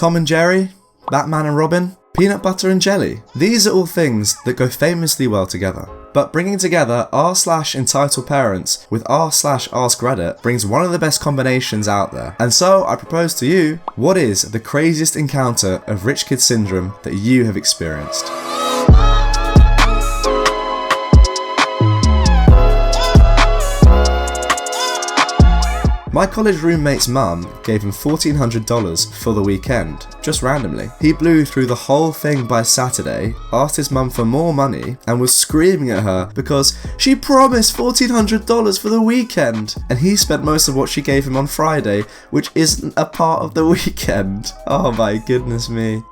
Tom and Jerry, Batman and Robin, peanut butter and jelly. These are all things that go famously well together. But bringing together r/entitledparents with r/AskReddit brings one of the best combinations out there. And so I propose to you, what is the craziest encounter of rich kid syndrome that you have experienced? My college roommate's mum gave him $1,400 for the weekend, just randomly. He blew through the whole thing by Saturday, asked his mum for more money, and was screaming at her because she promised $1,400 for the weekend. And he spent most of what she gave him on Friday, which isn't a part of the weekend. Oh my goodness me.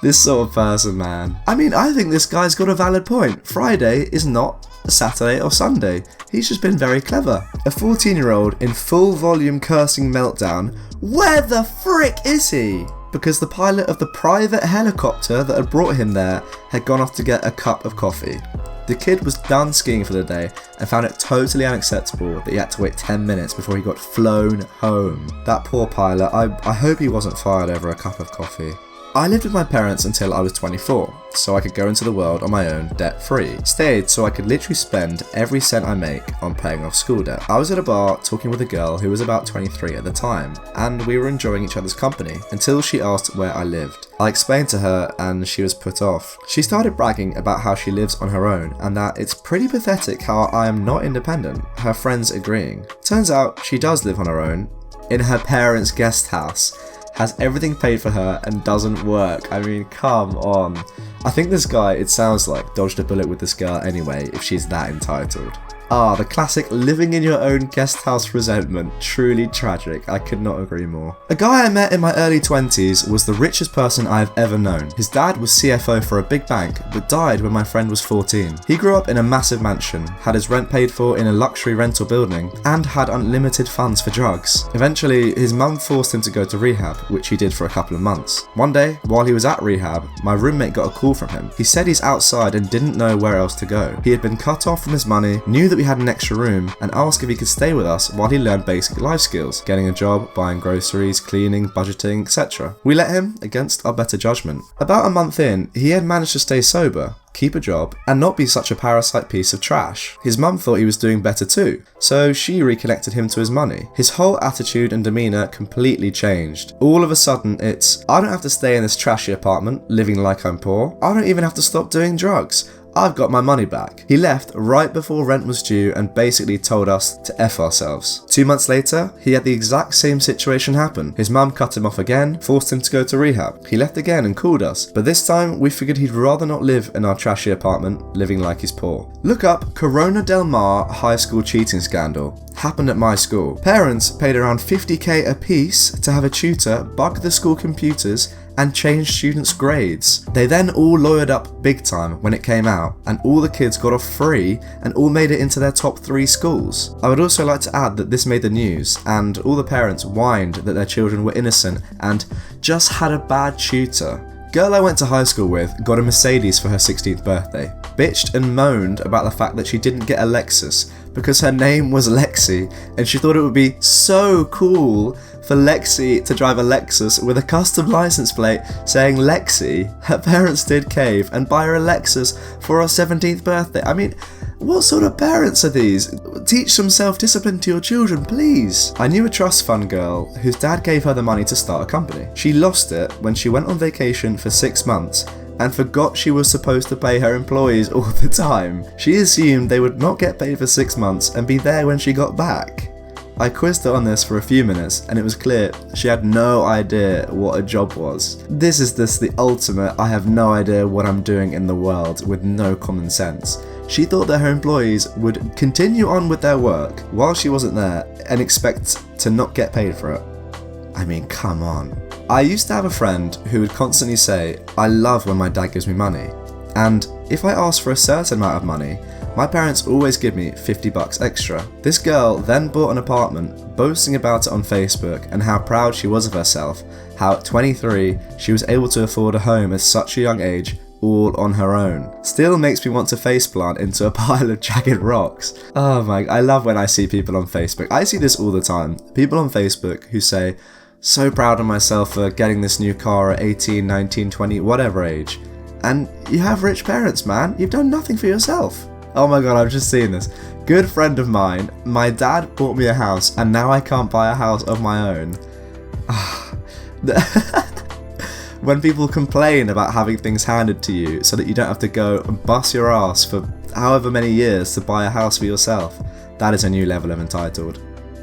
This sort of person, man. I mean, I think this guy's got a valid point. Friday is not a Saturday or Sunday. He's just been very clever. A 14-year-old in full volume cursing meltdown. Where the frick is he? Because the pilot of the private helicopter that had brought him there had gone off to get a cup of coffee. The kid was done skiing for the day and found it totally unacceptable that he had to wait 10 minutes before he got flown home. That poor pilot, I hope he wasn't fired over a cup of coffee. I lived with my parents until I was 24, so I could go into the world on my own debt-free. Stayed so I could literally spend every cent I make on paying off school debt. I was at a bar talking with a girl who was about 23 at the time, and we were enjoying each other's company until she asked where I lived. I explained to her and she was put off. She started bragging about how she lives on her own and that it's pretty pathetic how I am not independent, her friends agreeing. Turns out she does live on her own, in her parents' guest house, has everything paid for her and doesn't work. I mean, come on. I think this guy, it sounds like, dodged a bullet with this girl anyway if she's that entitled. The classic living in your own guest house resentment. Truly tragic. I could not agree more. A guy I met in my early 20s was the richest person I've ever known. His dad was CFO for a big bank, but died when my friend was 14. He grew up in a massive mansion, had his rent paid for in a luxury rental building, and had unlimited funds for drugs. Eventually, his mum forced him to go to rehab, which he did for a couple of months. One day, while he was at rehab, my roommate got a call from him. He said he's outside and didn't know where else to go. He had been cut off from his money, knew that we had an extra room, and asked if he could stay with us while he learned basic life skills, getting a job, buying groceries, cleaning, budgeting, etc. We let him against our better judgment. About a month in, he had managed to stay sober, keep a job, and not be such a parasite piece of trash. His mum thought he was doing better too, so she reconnected him to his money. His whole attitude and demeanour completely changed. All of a sudden it's, I don't have to stay in this trashy apartment, living like I'm poor. I don't even have to stop doing drugs. I've got my money back. He left right before rent was due and basically told us to F ourselves. 2 months later, he had the exact same situation happen. His mum cut him off again, forced him to go to rehab. He left again and called us, but this time we figured he'd rather not live in our trashy apartment, living like he's poor. Look up Corona Del Mar high school cheating scandal. Happened at my school. Parents paid around $50,000 a piece to have a tutor bug the school computers and change students' grades. They then all lawyered up big time when it came out, and all the kids got off free and all made it into their top 3 schools. I would also like to add that this made the news, and all the parents whined that their children were innocent and just had a bad tutor. Girl I went to high school with got a Mercedes for her 16th birthday, bitched and moaned about the fact that she didn't get a Lexus because her name was Lexi, and she thought it would be so cool for Lexi to drive a Lexus with a custom license plate saying Lexi. Her parents did cave and buy her a Lexus for her 17th birthday. I mean, what sort of parents are these? Teach some self-discipline to your children, please. I knew a trust fund girl whose dad gave her the money to start a company. She lost it when she went on vacation for 6 months and forgot she was supposed to pay her employees all the time. She assumed they would not get paid for 6 months and be there when she got back. I quizzed her on this for a few minutes and it was clear she had no idea what a job was. This is the ultimate I have no idea what I'm doing in the world with no common sense. She thought that her employees would continue on with their work while she wasn't there and expect to not get paid for it. I mean, come on. I used to have a friend who would constantly say, I love when my dad gives me money. And if I asked for a certain amount of money, my parents always give me $50 extra. This girl then bought an apartment, boasting about it on Facebook and how proud she was of herself, how at 23 she was able to afford a home at such a young age, all on her own. Still makes me want to faceplant into a pile of jagged rocks. Oh my, I love when I see people on Facebook. I see this all the time. People on Facebook who say, So proud of myself for getting this new car at 18, 19, 20, whatever age. And you have rich parents, man. You've done nothing for yourself. Oh my god, I've just seen this. Good friend of mine, my dad bought me a house and now I can't buy a house of my own. When people complain about having things handed to you so that you don't have to go and bust your ass for however many years to buy a house for yourself, that is a new level of entitled.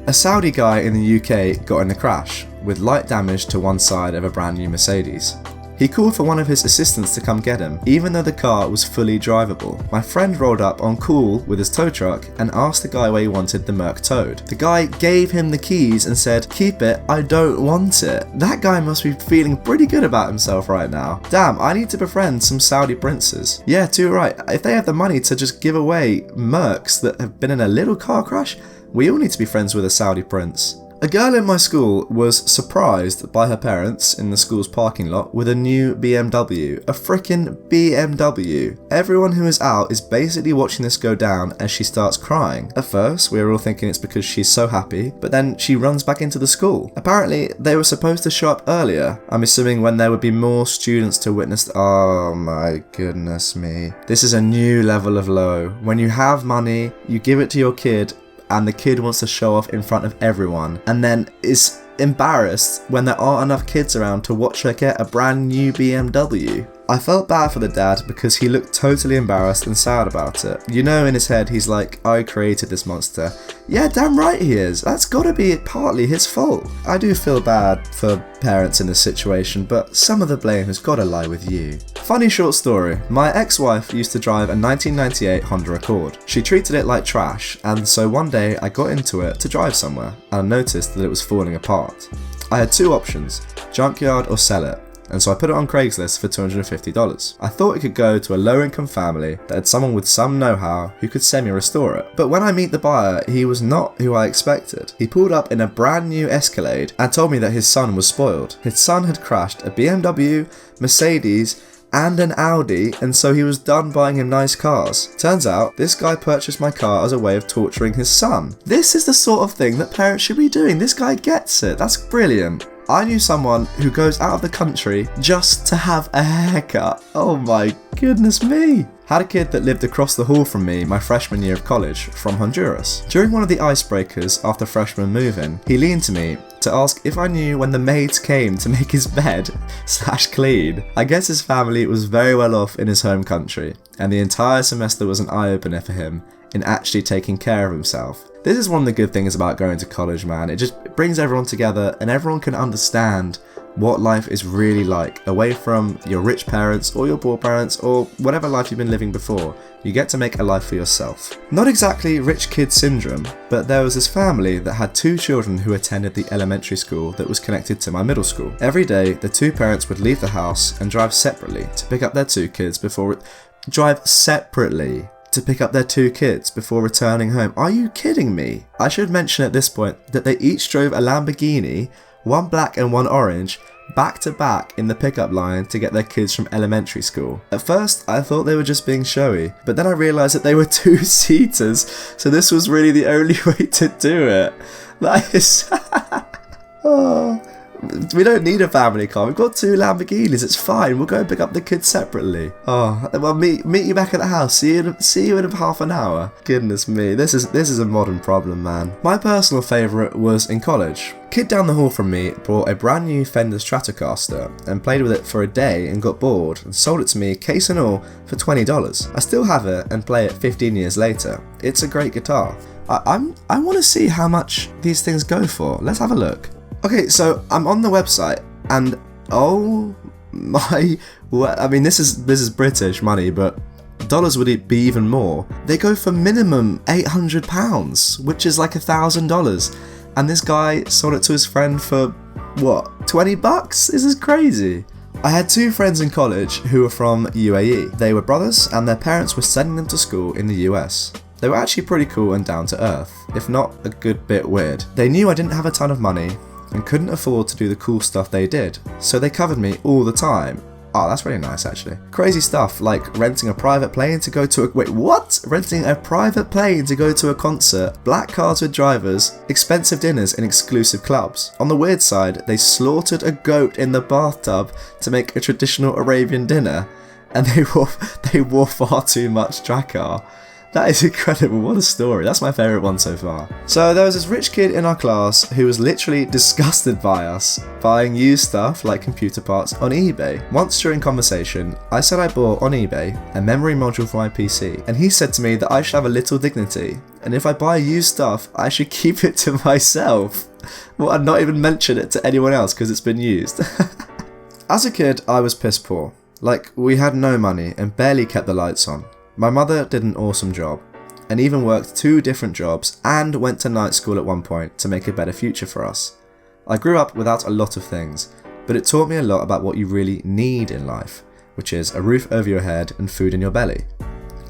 A Saudi guy in the UK got in a crash with light damage to one side of a brand new Mercedes. He called for one of his assistants to come get him, even though the car was fully drivable. My friend rolled up on call with his tow truck and asked the guy where he wanted the Merc towed. The guy gave him the keys and said, "Keep it, I don't want it." That guy must be feeling pretty good about himself right now. Damn, I need to befriend some Saudi princes. Yeah, too right. If they have the money to just give away Mercs that have been in a little car crash, we all need to be friends with a Saudi prince. A girl in my school was surprised by her parents in the school's parking lot with a new BMW. A frickin' BMW. Everyone who is out is basically watching this go down as she starts crying. At first, we were all thinking it's because she's so happy, but then she runs back into the school. Apparently, they were supposed to show up earlier. I'm assuming when there would be more students to witness. Oh my goodness me. This is a new level of low. When you have money, you give it to your kid, and the kid wants to show off in front of everyone, and then is embarrassed when there aren't enough kids around to watch her get a brand new BMW. I felt bad for the dad because he looked totally embarrassed and sad about it. You know, in his head he's like, I created this monster. Yeah, damn right he is. That's gotta be partly his fault. I do feel bad for parents in this situation, but some of the blame has gotta lie with you. Funny short story. My ex-wife used to drive a 1998 Honda Accord. She treated it like trash, and so one day I got into it to drive somewhere, and I noticed that it was falling apart. I had two options, junkyard or sell it. And so I put it on Craigslist for $250. I thought it could go to a low-income family that had someone with some know-how who could semi-restore it. But when I meet the buyer, he was not who I expected. He pulled up in a brand new Escalade and told me that his son was spoiled. His son had crashed a BMW, Mercedes, and an Audi, and so he was done buying him nice cars. Turns out, this guy purchased my car as a way of torturing his son. This is the sort of thing that parents should be doing. This guy gets it. That's brilliant. I knew someone who goes out of the country just to have a haircut. Oh my goodness me. Had a kid that lived across the hall from me my freshman year of college from Honduras. During one of the icebreakers after freshman move-in, he leaned to me to ask if I knew when the maids came to make his bed / clean. I guess his family was very well off in his home country, and the entire semester was an eye-opener for him in actually taking care of himself. This is one of the good things about going to college, man. It just brings everyone together and everyone can understand what life is really like away from your rich parents or your poor parents or whatever life you've been living before. You get to make a life for yourself. Not exactly rich kid syndrome, but there was this family that had two children who attended the elementary school that was connected to my middle school. Every day, the two parents would leave the house and drive separately to pick up their two kids before returning home. Are you kidding me? I should mention at this point that they each drove a Lamborghini, one black and one orange, back to back in the pickup line to get their kids from elementary school. At first, I thought they were just being showy, but then I realised that they were two-seaters, so this was really the only way to do it. That is... oh. We don't need a family car. We've got two Lamborghinis. It's fine. We'll go and pick up the kids separately. Oh, well, meet you back at the house. See you in half an hour. Goodness me, this is a modern problem, man. My personal favourite was in college. Kid down the hall from me bought a brand new Fender Stratocaster and played with it for a day and got bored and sold it to me, case and all, for $20. I still have it and play it 15 years later. It's a great guitar. I want to see how much these things go for. Let's have a look. Okay, so I'm on the website, and oh my, I mean this is British money, but dollars would it be even more. They go for minimum £800, which is like $1,000, and this guy sold it to his friend for what, $20? This is crazy. I had two friends in college who were from UAE. They were brothers, and their parents were sending them to school in the US. They were actually pretty cool and down to earth, if not a good bit weird. They knew I didn't have a ton of money and couldn't afford to do the cool stuff they did, so they covered me all the time. Oh, that's really nice, actually. Crazy stuff, like renting a private plane to go to a... Wait, what? Renting a private plane to go to a concert, black cars with drivers, expensive dinners in exclusive clubs. On the weird side, they slaughtered a goat in the bathtub to make a traditional Arabian dinner, and they wore far too much Drakkar. That is incredible, what a story. That's my favourite one so far. So there was this rich kid in our class who was literally disgusted by us buying used stuff like computer parts on eBay. Once during conversation, I said I bought on eBay a memory module for my PC, and he said to me that I should have a little dignity, and if I buy used stuff, I should keep it to myself. Well, I'd not even mention it to anyone else because it's been used. As a kid, I was piss poor. Like, we had no money and barely kept the lights on. My mother did an awesome job, and even worked 2 different jobs and went to night school at one point to make a better future for us. I grew up without a lot of things, but it taught me a lot about what you really need in life, which is a roof over your head and food in your belly.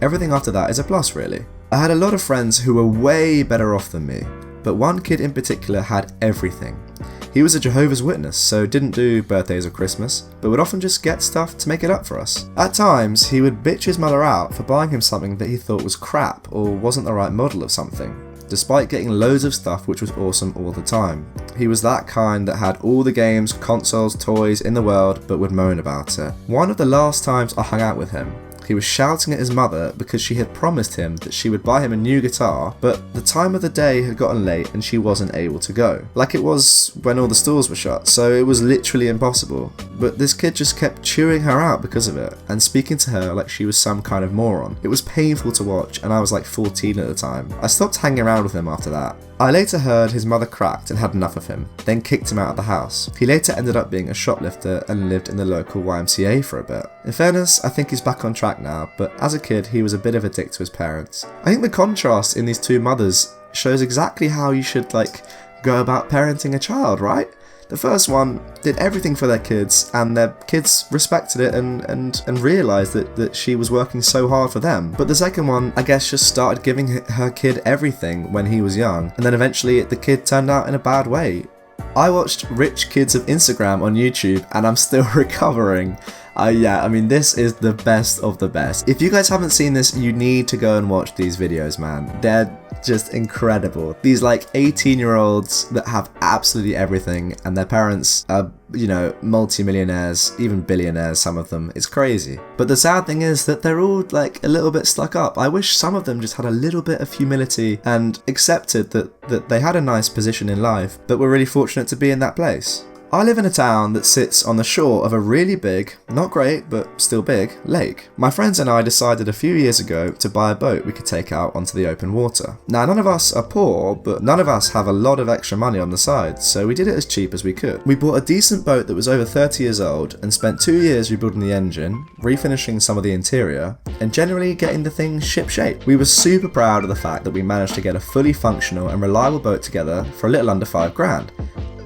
Everything after that is a plus, really. I had a lot of friends who were way better off than me, but one kid in particular had everything. He was a Jehovah's Witness, so didn't do birthdays or Christmas, but would often just get stuff to make it up for us. At times, he would bitch his mother out for buying him something that he thought was crap or wasn't the right model of something, despite getting loads of stuff which was awesome all the time. He was that kind that had all the games, consoles, toys in the world, but would moan about it. One of the last times I hung out with him, he was shouting at his mother because she had promised him that she would buy him a new guitar, but the time of the day had gotten late and she wasn't able to go. Like it was when all the stores were shut, so it was literally impossible. But this kid just kept chewing her out because of it, and speaking to her like she was some kind of moron. It was painful to watch, and I was like 14 at the time. I stopped hanging around with him after that. I later heard his mother cracked and had enough of him, then kicked him out of the house. He later ended up being a shoplifter and lived in the local YMCA for a bit. In fairness, I think he's back on track now, but as a kid he was a bit of a dick to his parents. I think the contrast in these 2 mothers shows exactly how you should go about parenting a child, right? The first one did everything for their kids, and their kids respected it and realised that she was working so hard for them. But the second one, I guess, just started giving her kid everything when he was young, and then eventually the kid turned out in a bad way. I watched Rich Kids of Instagram on YouTube, and I'm still recovering. Yeah, I mean, this is the best of the best. If you guys haven't seen this, you need to go and watch these videos, man. They're just incredible. These 18-year-olds that have absolutely everything, and their parents are, multi-millionaires, even billionaires, some of them. It's crazy. But the sad thing is that they're all a little bit stuck up. I wish some of them just had a little bit of humility and accepted that they had a nice position in life, but were really fortunate to be in that place. I live in a town that sits on the shore of a really big, not great, but still big, lake. My friends and I decided a few years ago to buy a boat we could take out onto the open water. Now, none of us are poor, but none of us have a lot of extra money on the side, so we did it as cheap as we could. We bought a decent boat that was over 30 years old and spent 2 years rebuilding the engine, refinishing some of the interior, and generally getting the thing ship-shape. We were super proud of the fact that we managed to get a fully functional and reliable boat together for a little under $5,000.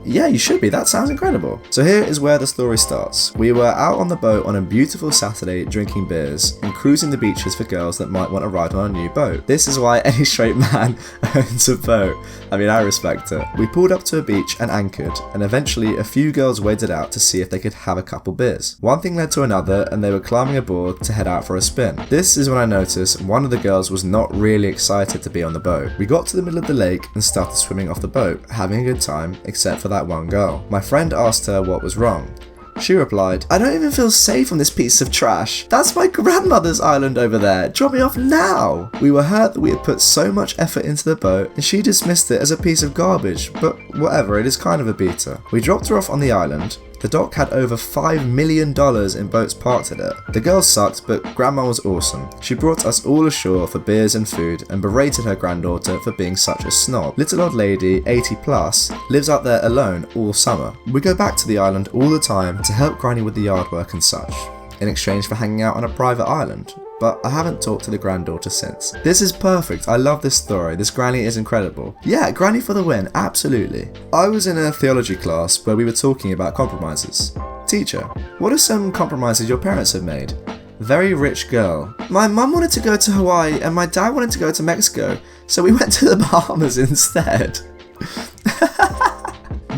Yeah, you should be. That sounds incredible. So here is where the story starts. We were out on the boat on a beautiful Saturday drinking beers and cruising the beaches for girls that might want to ride on a new boat. This is why any straight man owns a boat. I mean, I respect it. We pulled up to a beach and anchored, and eventually a few girls waded out to see if they could have a couple beers. One thing led to another, and they were climbing aboard to head out for a spin. This is when I noticed one of the girls was not really excited to be on the boat. We got to the middle of the lake and started swimming off the boat, having a good time, except for that one girl. My friend asked her what was wrong. She replied, "I don't even feel safe on this piece of trash. That's my grandmother's island over there. Drop me off now." We were hurt that we had put so much effort into the boat, and she dismissed it as a piece of garbage, but whatever, it is kind of a beater. We dropped her off on the island. The dock had over $5 million in boats parked at it. The girls sucked, but Grandma was awesome. She brought us all ashore for beers and food and berated her granddaughter for being such a snob. Little old lady, 80 plus, lives out there alone all summer. We go back to the island all the time to help Granny with the yard work and such, in exchange for hanging out on a private island. But I haven't talked to the granddaughter since. This is perfect. I love this story. This granny is incredible. Yeah, granny for the win. Absolutely. I was in a theology class where we were talking about compromises. Teacher, what are some compromises your parents have made? Very rich girl. My mum wanted to go to Hawaii and my dad wanted to go to Mexico, so we went to the Bahamas instead.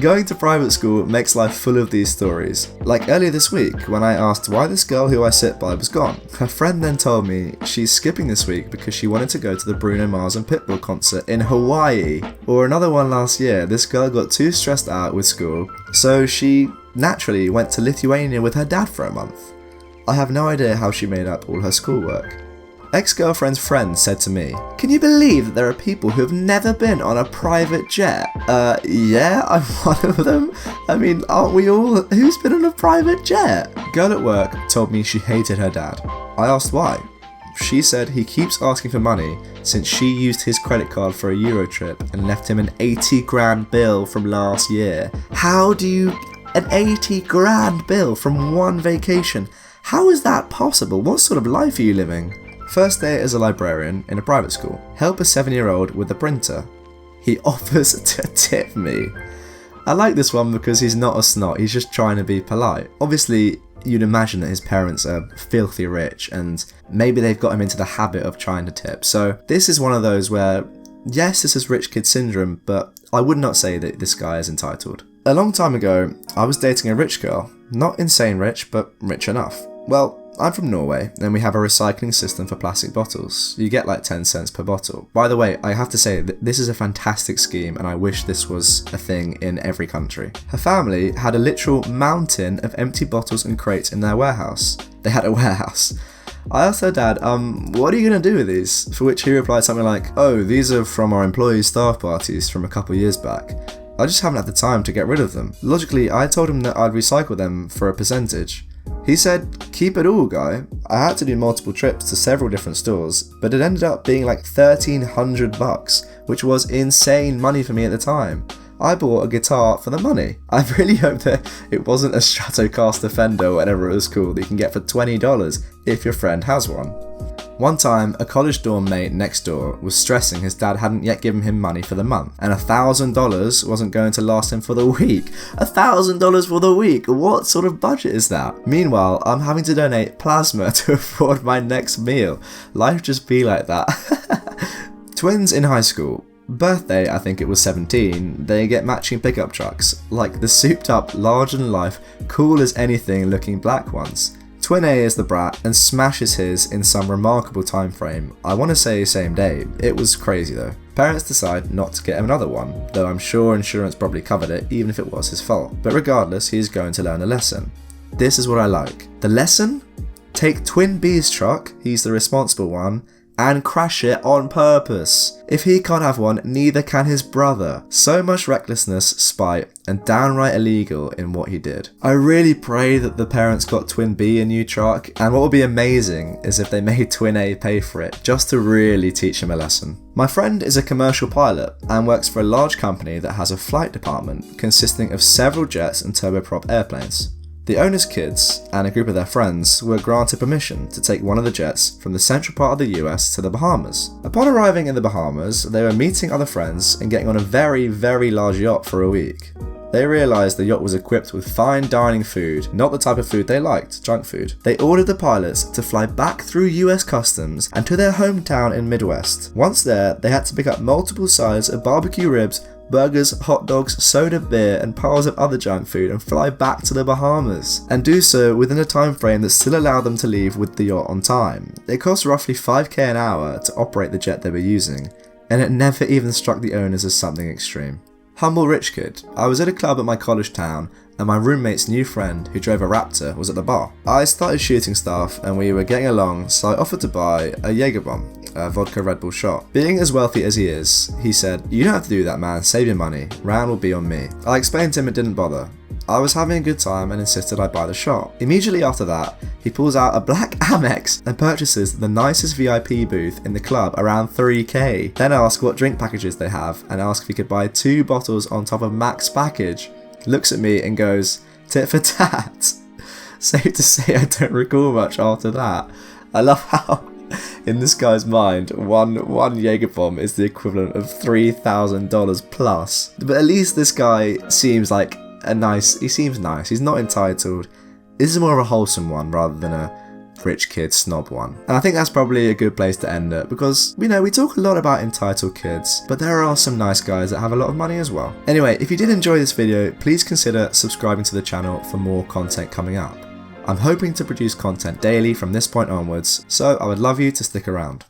Going to private school makes life full of these stories. Like earlier this week, when I asked why this girl who I sit by was gone. Her friend then told me she's skipping this week because she wanted to go to the Bruno Mars and Pitbull concert in Hawaii. Or another one last year, this girl got too stressed out with school, so she naturally went to Lithuania with her dad for a month. I have no idea how she made up all her schoolwork. Ex-girlfriend's friend said to me, "Can you believe that there are people who have never been on a private jet?" Yeah, I'm one of them. I mean, aren't we all? Who's been on a private jet? Girl at work told me she hated her dad. I asked why. She said he keeps asking for money since she used his credit card for a Euro trip and left him an 80 grand bill from last year. How do you... an 80 grand bill from one vacation? How is that possible? What sort of life are you living? First day as a librarian in a private school. Help a 7-year-old with a printer. He offers to tip me. I like this one because he's not a snot, he's just trying to be polite. Obviously, you'd imagine that his parents are filthy rich and maybe they've got him into the habit of trying to tip. So this is one of those where, yes, this is rich kid syndrome, but I would not say that this guy is entitled. A long time ago, I was dating a rich girl. Not insane rich, but rich enough. Well, I'm from Norway, and we have a recycling system for plastic bottles. You get like 10 cents per bottle. By the way, I have to say that this is a fantastic scheme, and I wish this was a thing in every country. Her family had a literal mountain of empty bottles and crates in their warehouse. They had a warehouse. I asked her dad, what are you going to do with these? For which he replied something like, "Oh, these are from our employee staff parties from a couple years back. I just haven't had the time to get rid of them." Logically, I told him that I'd recycle them for a percentage. He said, "Keep it all, guy." I had to do multiple trips to several different stores, but it ended up being like $1,300, which was insane money for me at the time. I bought a guitar for the money. I really hope that it wasn't a Stratocaster Fender or whatever it was called that you can get for $20 if your friend has one. One time, a college dorm mate next door was stressing his dad hadn't yet given him money for the month, and $1,000 wasn't going to last him for the week. $1,000 for the week? What sort of budget is that? Meanwhile, I'm having to donate plasma to afford my next meal. Life just be like that. Twins in high school. Birthday, I think it was 17, they get matching pickup trucks, like the souped up, larger-than-life, cool as anything looking black ones. Twin A is the brat and smashes his in some remarkable time frame. I want to say same day. It was crazy though. Parents decide not to get him another one, though I'm sure insurance probably covered it even if it was his fault. But regardless, he's going to learn a lesson. This is what I like. The lesson? Take Twin B's truck, he's the responsible one, and crash it on purpose. If he can't have one, neither can his brother. So much recklessness, spite, and downright illegal in what he did. I really pray that the parents got Twin B a new truck, and what would be amazing is if they made Twin A pay for it, just to really teach him a lesson. My friend is a commercial pilot and works for a large company that has a flight department consisting of several jets and turboprop airplanes. The owner's kids and a group of their friends were granted permission to take one of the jets from the central part of the US to the Bahamas. Upon arriving in the Bahamas, they were meeting other friends and getting on a very, very large yacht for a week. They realised the yacht was equipped with fine dining food, not the type of food they liked, junk food. They ordered the pilots to fly back through US customs and to their hometown in Midwest. Once there, they had to pick up multiple sides of barbecue ribs, burgers, hot dogs, soda beer and piles of other junk food and fly back to the Bahamas, and do so within a time frame that still allowed them to leave with the yacht on time. It cost roughly $5,000 an hour to operate the jet they were using, and it never even struck the owners as something extreme. Humble rich kid. I was at a club at my college town and my roommate's new friend, who drove a Raptor, was at the bar. I started shooting stuff and we were getting along, so I offered to buy a Jaeger bomb, a vodka Red Bull shot. Being as wealthy as he is, he said, "You don't have to do that, man, save your money, round will be on me." I explained to him it didn't bother. I was having a good time and insisted I buy the shot. Immediately after that, he pulls out a black Amex and purchases the nicest VIP booth in the club, around $3,000. Then asks what drink packages they have and asks if he could buy 2 bottles on top of Mac's package. Looks at me and goes, "Tit for tat." Safe to say I don't recall much after that. I love how in this guy's mind, one Jaeger bomb is the equivalent of $3,000 plus. But at least this guy seems like he seems nice. He's not entitled. This is more of a wholesome one rather than a rich kid snob one. And I think that's probably a good place to end it, because, you know, we talk a lot about entitled kids, but there are some nice guys that have a lot of money as well. Anyway, if you did enjoy this video, please consider subscribing to the channel for more content coming up. I'm hoping to produce content daily from this point onwards, so I would love you to stick around.